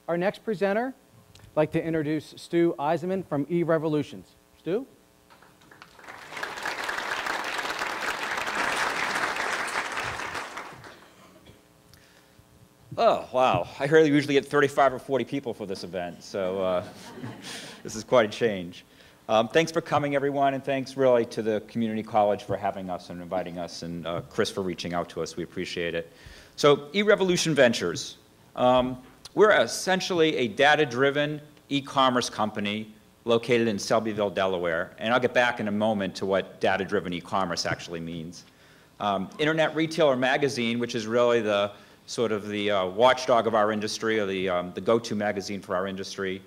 Our next presenter, I'd like to introduce Stu Eisenman from eRevolution. Stu? Oh, wow. I usually get 35 or 40 people for this event, so this is quite a change. Thanks for coming, everyone, and thanks really to the community college for having us and inviting us, and Chris for reaching out to us. We appreciate it. So, eRevolution Ventures. We're essentially a data-driven e-commerce company located in Selbyville, Delaware, and I'll get back in a moment to what data-driven e-commerce actually means. Internet Retailer Magazine, which is really the sort of the watchdog of our industry, or the go-to magazine for our industry,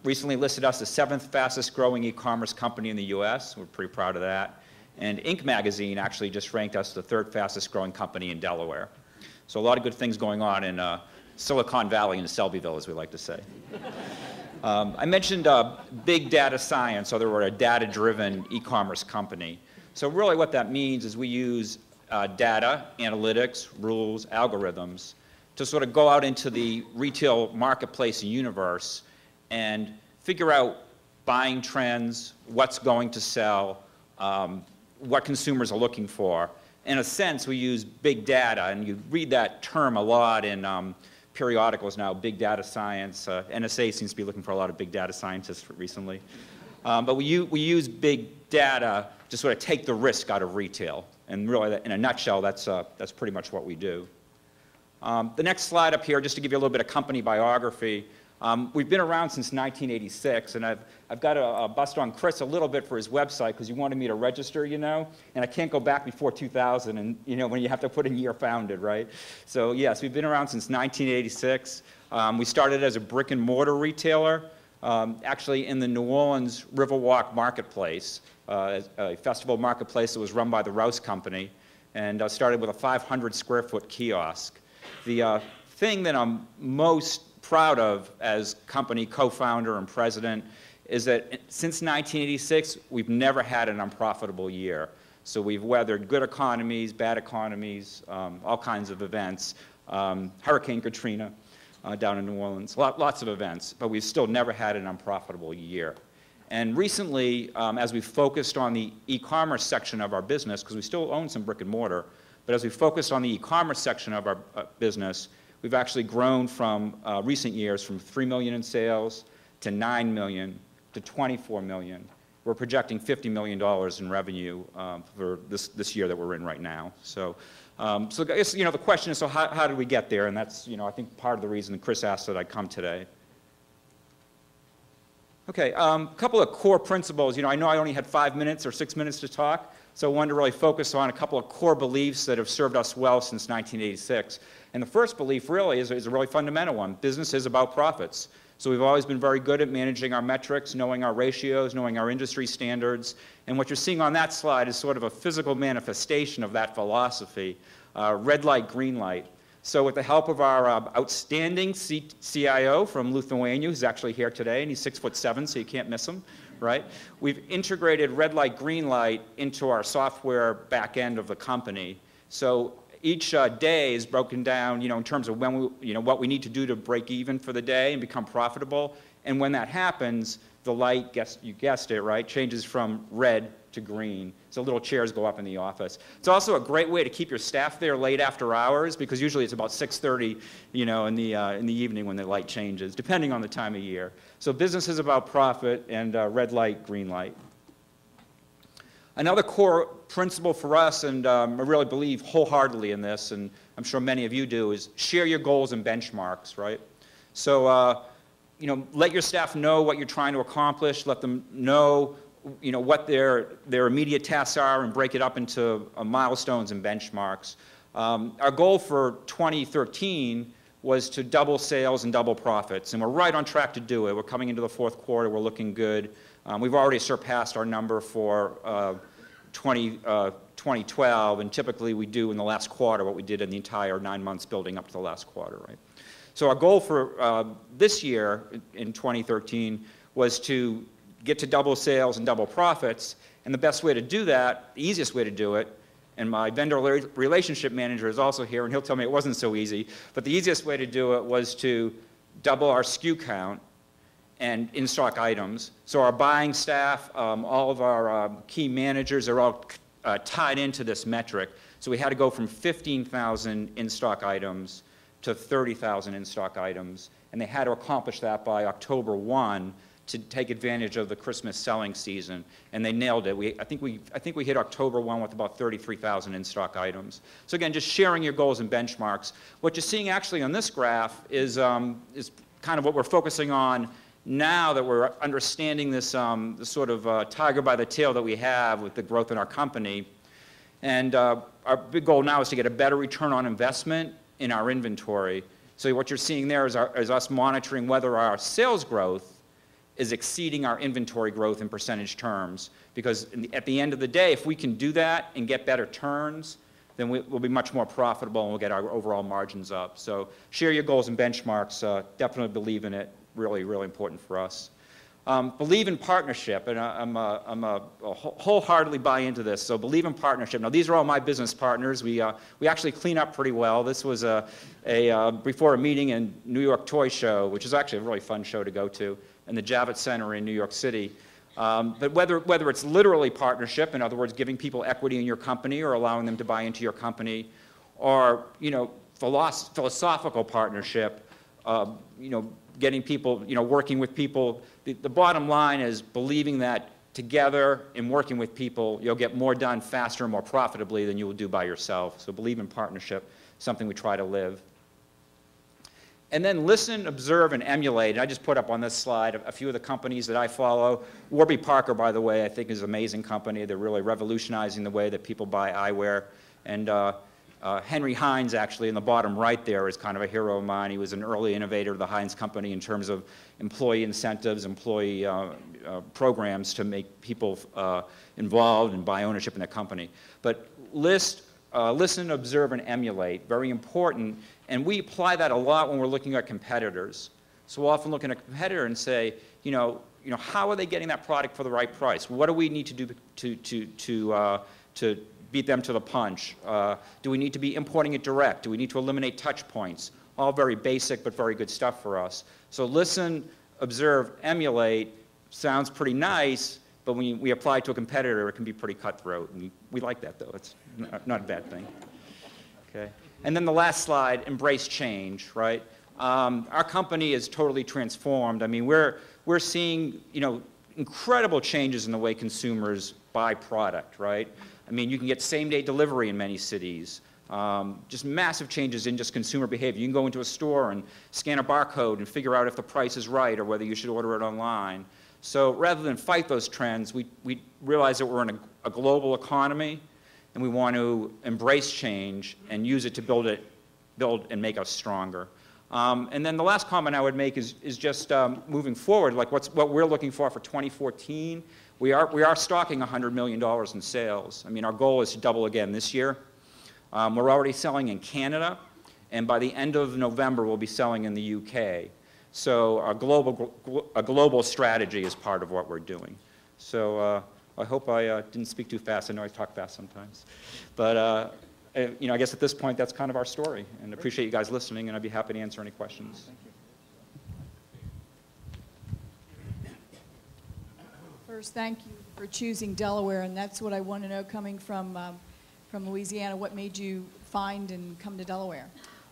recently listed us the 7th fastest growing e-commerce company in the US. We're pretty proud of that. And Inc. magazine actually just ranked us the 3rd fastest growing company in Delaware. So a lot of good things going on in Silicon Valley and Selbyville, as we like to say. I mentioned big data science, so we're a data-driven e-commerce company. So really what that means is we use data, analytics, rules, algorithms to sort of go out into the retail marketplace and universe and figure out buying trends, what's going to sell, what consumers are looking for. In a sense, we use big data, and you read that term a lot in periodicals now, big data science. NSA seems to be looking for a lot of big data scientists recently. But we use big data to sort of take the risk out of retail. And really, in a nutshell, that's pretty much what we do. The next slide up here, just to give you a little bit of company biography. We've been around since 1986, and I've got to bust on Chris a little bit for his website because he wanted me to register, you know, and I can't go back before 2000, and you know, when you have to put in year founded, right? So yes, we've been around since 1986. We started as a brick and mortar retailer, actually in the New Orleans Riverwalk Marketplace, a festival marketplace that was run by the Rouse Company, and started with a 500 square foot kiosk. The thing that I'm most proud of as company co-founder and president is that since 1986, we've never had an unprofitable year. So we've weathered good economies, bad economies, all kinds of events, Hurricane Katrina down in New Orleans, lots of events, but we've still never had an unprofitable year. And recently, as we've focused on the e-commerce section of our business, because we still own some brick and mortar, but as we focused on the e-commerce section of our business, we've actually grown from recent years from 3 million in sales to 9 million to 24 million. We're projecting $50 million in revenue for this year that we're in right now. So I guess, you know, the question is, so how did we get there? And that's, you know, I think part of the reason that Chris asked that I'd come today. Okay, a couple of core principles. You know I only had 5 minutes or 6 minutes to talk, so I wanted to really focus on a couple of core beliefs that have served us well since 1986. And the first belief really is a really fundamental one. Business is about profits. So we've always been very good at managing our metrics, knowing our ratios, knowing our industry standards. And what you're seeing on that slide is sort of a physical manifestation of that philosophy, red light, green light. So with the help of our outstanding CIO from Lithuania, who's actually here today, and he's 6'7", so you can't miss him, right? We've integrated red light, green light into our software back end of the company. So each day is broken down, you know, in terms of when we, you know, what we need to do to break even for the day and become profitable. And when that happens, the light, you guessed it, right, changes from red to green. So little chairs go up in the office. It's also a great way to keep your staff there late after hours, because usually it's about 6:30, you know, in the evening when the light changes, depending on the time of year. So business is about profit and red light, green light. Another core principle for us, and I really believe wholeheartedly in this, and I'm sure many of you do, is share your goals and benchmarks, right? So, you know, let your staff know what you're trying to accomplish, let them know, you know, what their immediate tasks are, and break it up into milestones and benchmarks. Our goal for 2013 was to double sales and double profits, and we're right on track to do it. We're coming into the fourth quarter, we're looking good. We've already surpassed our number for 2012, and typically we do in the last quarter what we did in the entire 9 months building up to the last quarter, right? So our goal for this year, in 2013, was to get to double sales and double profits, and the best way to do that, the easiest way to do it, and my vendor relationship manager is also here, and he'll tell me it wasn't so easy, but the easiest way to do it was to double our SKU count and in-stock items. So our buying staff, all of our key managers are all tied into this metric. So we had to go from 15,000 in-stock items to 30,000 in-stock items, and they had to accomplish that by October 1 to take advantage of the Christmas selling season, and they nailed it. I think we hit October 1 with about 33,000 in-stock items. So again, just sharing your goals and benchmarks. What you're seeing actually on this graph is kind of what we're focusing on now that we're understanding this, this sort of tiger by the tail that we have with the growth in our company. And our big goal now is to get a better return on investment in our inventory. So what you're seeing there is us monitoring whether our sales growth is exceeding our inventory growth in percentage terms. Because at the end of the day, if we can do that and get better turns, then we'll be much more profitable and we'll get our overall margins up. So share your goals and benchmarks. Definitely believe in it. Really, really important for us. Believe in partnership, and I'm wholeheartedly buy into this. So believe in partnership. Now these are all my business partners. We actually clean up pretty well. This was before a meeting in New York Toy Show, which is actually a really fun show to go to, in the Javits Center in New York City. But whether it's literally partnership, in other words, giving people equity in your company or allowing them to buy into your company, or philosophical partnership, getting people, working with people. The bottom line is believing that together and working with people, you'll get more done faster and more profitably than you will do by yourself. So believe in partnership, something we try to live. And then listen, observe, and emulate. I just put up on this slide a few of the companies that I follow. Warby Parker, by the way, I think is an amazing company. They're really revolutionizing the way that people buy eyewear. And Henry Hines, actually, in the bottom right there, is kind of a hero of mine. He was an early innovator of the Hines Company in terms of employee incentives, employee programs to make people involved and buy ownership in the company. But listen, observe, and emulate, very important. And we apply that a lot when we're looking at competitors. So we'll often look at a competitor and say, how are they getting that product for the right price? What do we need to do to beat them to the punch? Do we need to be importing it direct? Do we need to eliminate touch points? All very basic but very good stuff for us. So listen, observe, emulate sounds pretty nice, but when we apply it to a competitor, it can be pretty cutthroat. And we like that, though. It's not a bad thing. Okay. And then the last slide, embrace change, right? Our company is totally transformed. I mean, we're seeing, incredible changes in the way consumers buy product, right? I mean, you can get same-day delivery in many cities. Just massive changes in just consumer behavior. You can go into a store and scan a barcode and figure out if the price is right or whether you should order it online. So rather than fight those trends, we realize that we're in a global economy, and we want to embrace change and use it to build and make us stronger. And then the last comment I would make is just moving forward, like what we're looking for 2014. We are stocking $100 million in sales. I mean, our goal is to double again this year. We're already selling in Canada, and by the end of November, we'll be selling in the UK. So a global strategy is part of what we're doing. So I hope I didn't speak too fast. I know I talk fast sometimes. But I guess at this point, that's kind of our story. And I appreciate you guys listening, and I'd be happy to answer any questions. Thank you. First, thank you for choosing Delaware, and that's what I want to know coming from Louisiana. What made you find and come to Delaware?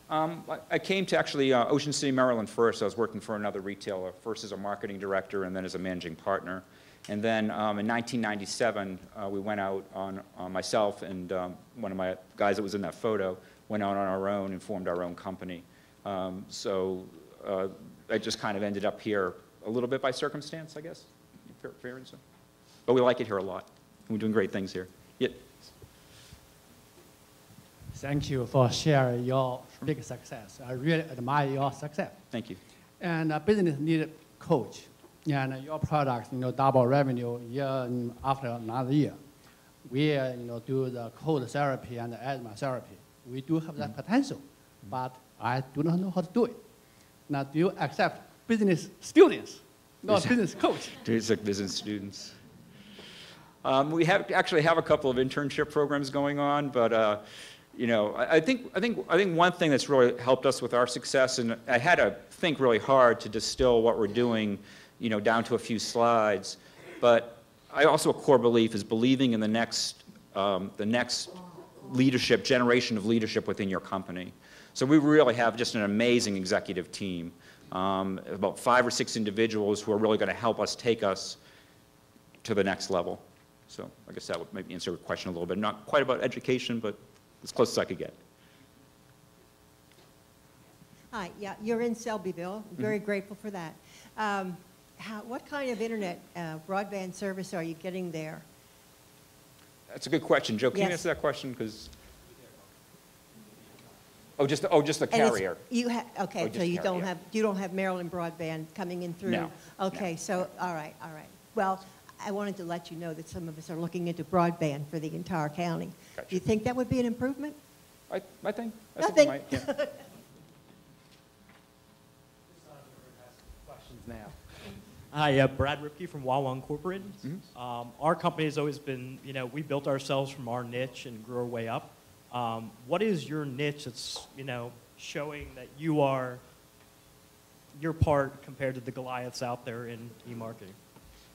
I came to actually Ocean City, Maryland first. I was working for another retailer, first as a marketing director and then as a managing partner. And then in 1997, we went out on myself and one of my guys that was in that photo went out on our own and formed our own company. So I just kind of ended up here a little bit by circumstance, I guess. Fair and so. But we like it here a lot. We're doing great things here. Yeah. Thank you for sharing your big success. I really admire your success. Thank you. And business needs a coach. And your products, double revenue year after another year. We, do the cold therapy and the asthma therapy. We do have that potential, but I do not know how to do it. Now, do you accept business students, not business coach? Business students. We actually have a couple of internship programs going on, but you know, I think one thing that's really helped us with our success, and I had to think really hard to distill what we're doing, you know, down to a few slides, but I also a core belief is believing in the next leadership, generation of leadership within your company. So we really have just an amazing executive team, about 5 or 6 individuals who are really going to help us take us to the next level. So I guess that would maybe answer your question a little bit. Not quite about education, but as close as I could get. Hi, yeah, you're in Selbyville. Very grateful for that. What kind of internet broadband service are you getting there? That's a good question. Joe, can you answer that question? Because just the carrier. Okay, so you don't have Maryland broadband coming in through. No. Okay, no. so all right. Well, I wanted to let you know that some of us are looking into broadband for the entire county. Gotcha. Do you think that would be an improvement? I think. I think. Might, yeah. Questions now. Hi, Brad Ripke from Wawa Incorporated. Our company has always been, you know, we built ourselves from our niche and grew our way up. What is your niche that's, you know, showing that you are your part compared to the Goliaths out there in e-marketing?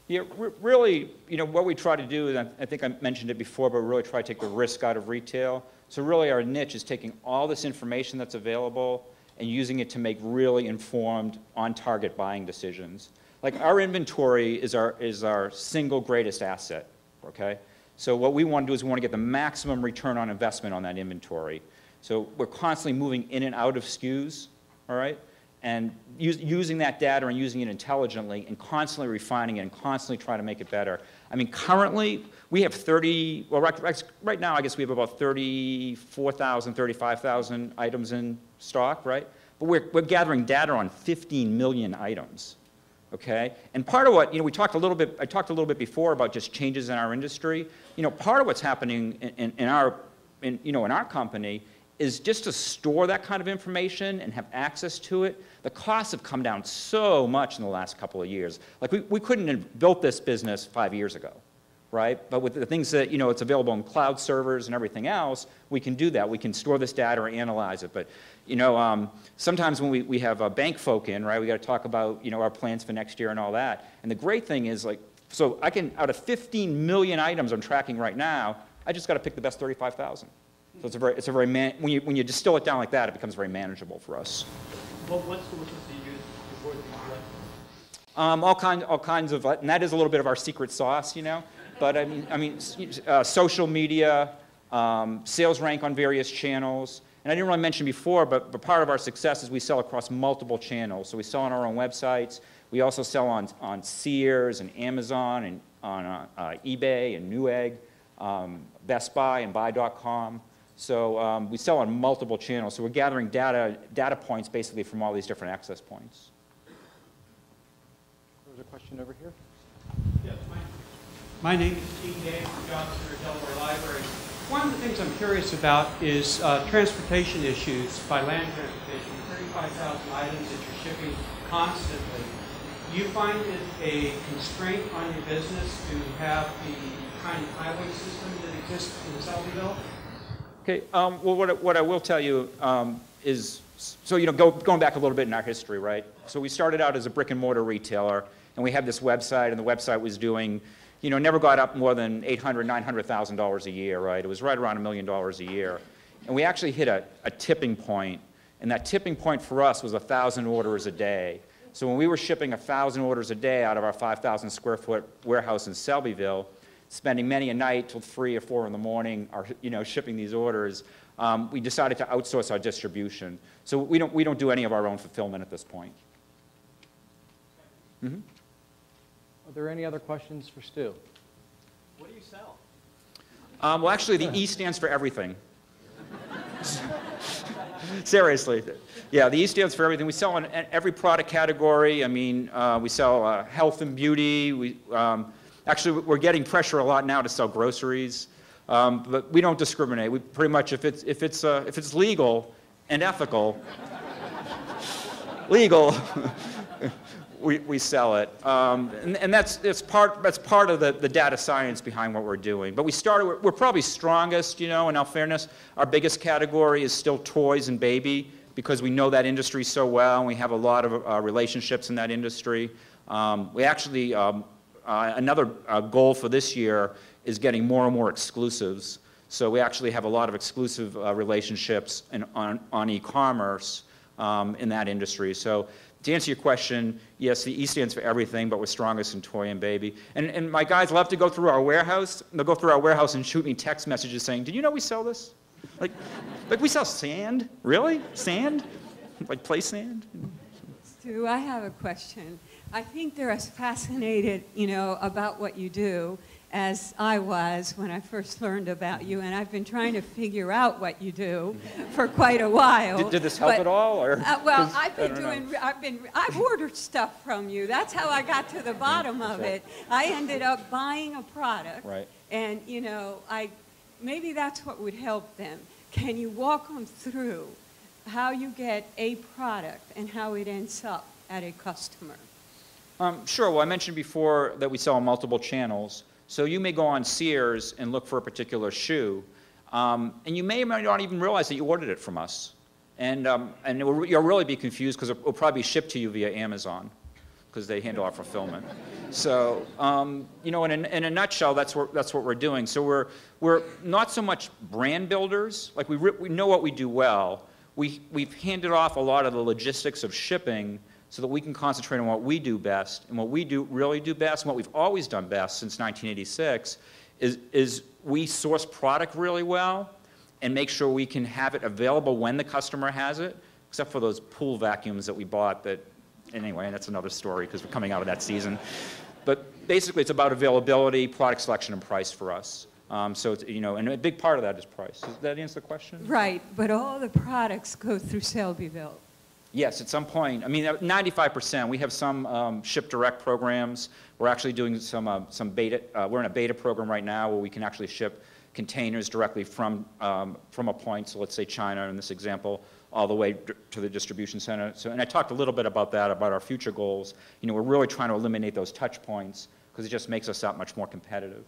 Yeah, really, you know, what we try to do, and I think I mentioned it before, but we really try to take the risk out of retail. So really our niche is taking all this information that's available and using it to make really informed, on-target buying decisions. Like our inventory is our single greatest asset, okay? So what we want to do is we want to get the maximum return on investment on that inventory. So we're constantly moving in and out of SKUs, all right? And using that data and using it intelligently and constantly refining it and constantly trying to make it better. I mean, currently, we have right now, I guess we have about 34,000, 35,000 items in stock, right? But we're gathering data on 15 million items, okay? And part of what, you know, I talked a little bit before about just changes in our industry. You know, part of what's happening in our company is just to store that kind of information and have access to it. The costs have come down so much in the last couple of years. Like we couldn't have built this business 5 years ago, right? But with the things that, you know, it's available on cloud servers and everything else, we can do that. We can store this data or analyze it. But, you know, sometimes when we have bank folk in, right, we got to talk about, you know, our plans for next year and all that. And the great thing is, like, so I can, out of 15 million items I'm tracking right now, I just got to pick the best 35,000. So it's a very when you distill it down like that, it becomes very manageable for us. What sources do you use before the All kinds of, and that is a little bit of our secret sauce, you know. But I mean, social media, sales rank on various channels, and I didn't really mention before, but part of our success is we sell across multiple channels. So we sell on our own websites. We also sell on Sears and Amazon and on eBay and Newegg, Best Buy and Buy.com. So we sell on multiple channels. So we're gathering data points basically from all these different access points. There's a question over here. Yes, my name is Steve Day from Johnson at Delaware Library. One of the things I'm curious about is transportation issues by land transportation. 35,000 items that you're shipping constantly. Do you find it a constraint on your business to have the kind of highway system that exists in Selbyville? Okay, well, what I will tell you is, so, you know, going back a little bit in our history, right? So we started out as a brick and mortar retailer, and we had this website, and the website was doing, you know, never got up more than $800,000, $900,000 a year, right? It was right around $1 million a year. And we actually hit a tipping point, and that tipping point for us was 1,000 orders a day. So when we were shipping 1,000 orders a day out of our 5,000 square foot warehouse in Selbyville, spending many a night till 3 or 4 in the morning, you know, shipping these orders, we decided to outsource our distribution. So we don't do any of our own fulfillment at this point. Mm-hmm. Are there any other questions for Stu? What do you sell? Well, actually, the E stands for everything. Seriously. Yeah, the E stands for everything. We sell in every product category. I mean, we sell health and beauty. Actually, we're getting pressure a lot now to sell groceries, but we don't discriminate. We pretty much, if it's legal and ethical, we sell it. And that's part of the data science behind what we're doing. But we're probably strongest, in all fairness. Our biggest category is still toys and baby, because we know that industry so well, and we have a lot of relationships in that industry. We actually, another goal for this year is getting more and more exclusives. So we actually have a lot of exclusive relationships on e-commerce in that industry. So to answer your question, yes, the E stands for everything, but we're strongest in toy and baby. And my guys love to go through our warehouse. They'll go through our warehouse and shoot me text messages saying, "Did you know we sell this? Like we sell sand? Really? Sand? Like play sand?" Stu, I have a question. I think they're as fascinated, about what you do as I was when I first learned about you, and I've been trying to figure out what you do for quite a while. Did this help at all, or? Well, I've ordered stuff from you. That's how I got to the bottom of it. I ended up buying a product, right. And maybe that's what would help them. Can you walk them through how you get a product and how it ends up at a customer? Sure. Well, I mentioned before that we sell on multiple channels. So you may go on Sears and look for a particular shoe, and you may or may not even realize that you ordered it from us. And you'll really be confused because it will probably be shipped to you via Amazon, because they handle our fulfillment. So, in a nutshell, that's what we're doing. So we're not so much brand builders. Like we know what we do well. We've handed off a lot of the logistics of shipping so that we can concentrate on what we do best. And what we really do best, and what we've always done best since 1986, is we source product really well and make sure we can have it available when the customer has it, except for those pool vacuums that we bought that, anyway, that's another story because we're coming out of that season. But basically, it's about availability, product selection, and price for us. So it's, and a big part of that is price. Does that answer the question? Right, but all the products go through Selbyville. Yes, at some point. I mean, 95%. We have some ship direct programs. We're actually doing some beta. We're in a beta program right now where we can actually ship containers directly from a point. So let's say China in this example, all the way to the distribution center. So, and I talked a little bit about that, about our future goals. We're really trying to eliminate those touch points because it just makes us that much more competitive.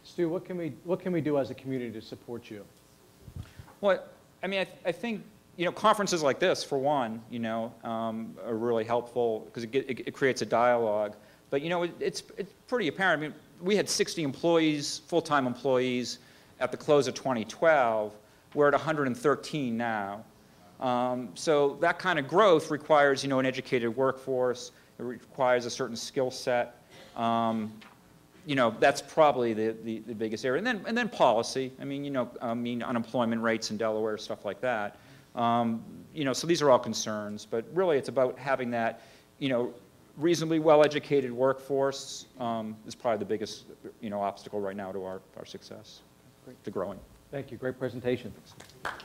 Stu, what can we do as a community to support you? Well, I mean, I think conferences like this, for one, are really helpful because it creates a dialogue. But it's pretty apparent. I mean, we had 60 employees, full-time employees, at the close of 2012. We're at 113 now. So that kind of growth requires, an educated workforce. It requires a certain skill set. That's probably the biggest area. And then policy. I mean, unemployment rates in Delaware, stuff like that. So these are all concerns. But really, it's about having that, reasonably well-educated workforce is probably the biggest, obstacle right now to our success, to growing. Thank you. Great presentation. Thanks.